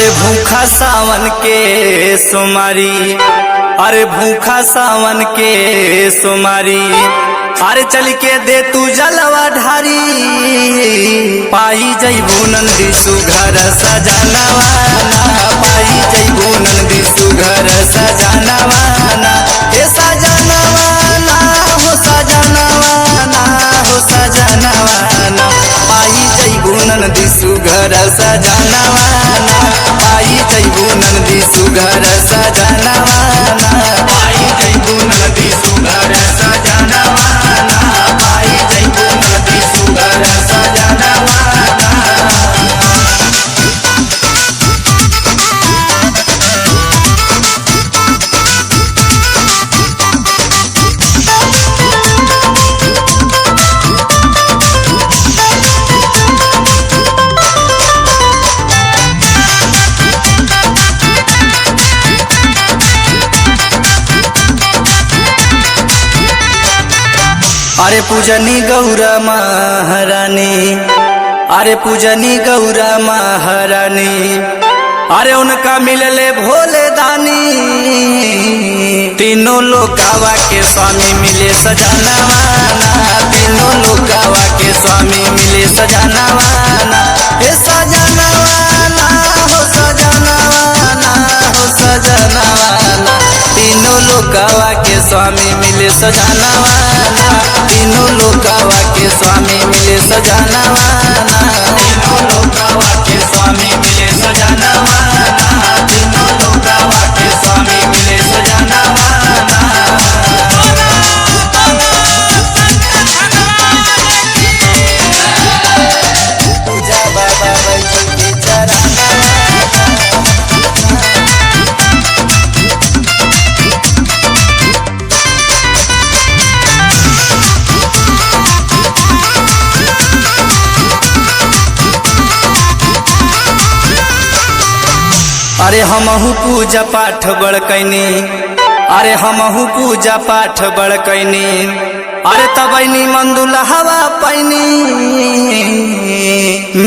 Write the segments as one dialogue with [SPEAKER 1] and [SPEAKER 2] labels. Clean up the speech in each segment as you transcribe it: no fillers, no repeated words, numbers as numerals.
[SPEAKER 1] अरे भूखा सावन के सोमारी, अरे भूखा सावन के सोमारी, अरे चल के दे तू जलवा ढारी। पाई जइबू नंदी सुघर सजनवा ना, पाई जइबू नंदी सुघर सजनवा ना, हे सजनवा ना हो सजनवा ना हो सजनवा ना। पाई जइबू नंदी सुघर सजनवा ना, पाई जइबू नंदी सुघर सजनवा ना, पाई जइबू नंदी सुघर सजनवा ना, पाई जइबू नंदी सुघर सजनवा ना। अरे पूजनी गौरा महारानी, अरे पूजनी गौरा महारानी, अरे उनका मिलले भोले दानी। तीनों लोकावा के स्वामी मिले सजनवा ना, तीनों लोकावा के स्वामी मिले सजनवा ना, हे सजनवा ना हो सजनवा ना हो सजनवा ना। तीनों लोकावा के स्वामी मिले सजनवा ना, तीनों लोकावा के स्वामी मिले सजनवा ना, तीनों लोकावा के स्वामी मिले सजनवा ना, तीनों लोकावा के स्वामी मिले सजनवा ना। पूजा बाबा बैठो के चरणवा। अरे हमहू पूजा पाठ बड़ कैनी, अरे हमहू पूजा पाठ बड़ कैनी, अरे तबैनी मंदुला हवा पैनी।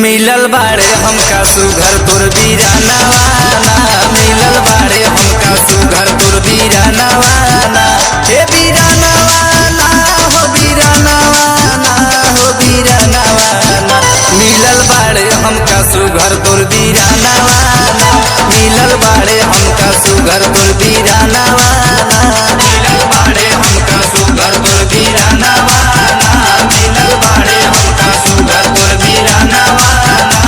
[SPEAKER 1] मिलल बाड़े हमका सुघर तोर बीरानवा ना, मिलल बाड़े हमका सुघर तोर बीरानवा ना, हे बीरानवा ना हो बीरानवा ना हो बीरानवा ना। मिलल बाड़े हमका सुघर तोर बीरानवा ना, मिलल बाड़े हमका सुघर तोर बीरानवा ना, मिलल बाड़े हमका सुघर तोर बीरानवा ना, मिलल बाड़े हमका सुघर तोर बीरानवा ना।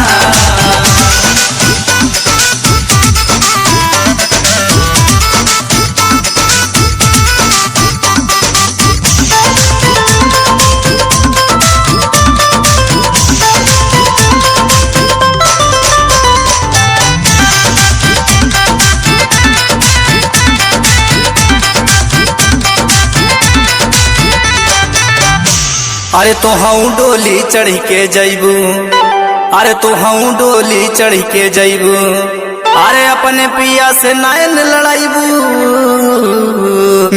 [SPEAKER 1] अरे तो हूँ डोली चढ़ के जइबू, अरे तो हूँ डोली चढ़ के जइबू, अरे अपने पिया से नैन लड़ाइबू।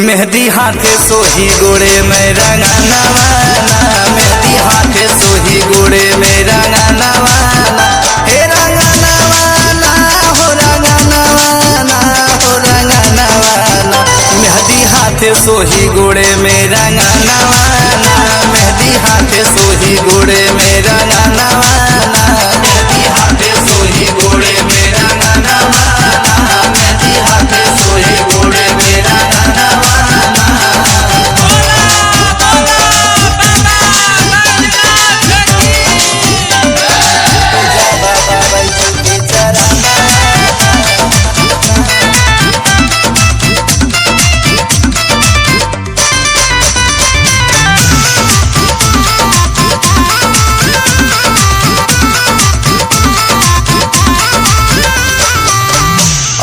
[SPEAKER 1] मेहंदी हाथे सोही गोड़े में रंगनवा ना, मेहंदी हाथे सोही गोड़े में रंगनवा ना, हे रंगनवा ना हो रंगनवा ना हो रंगनवा ना। मेहंदी हाथे सोही गोड़े में रंगनवा ना, मेहंदी हाथे सोही गोड़े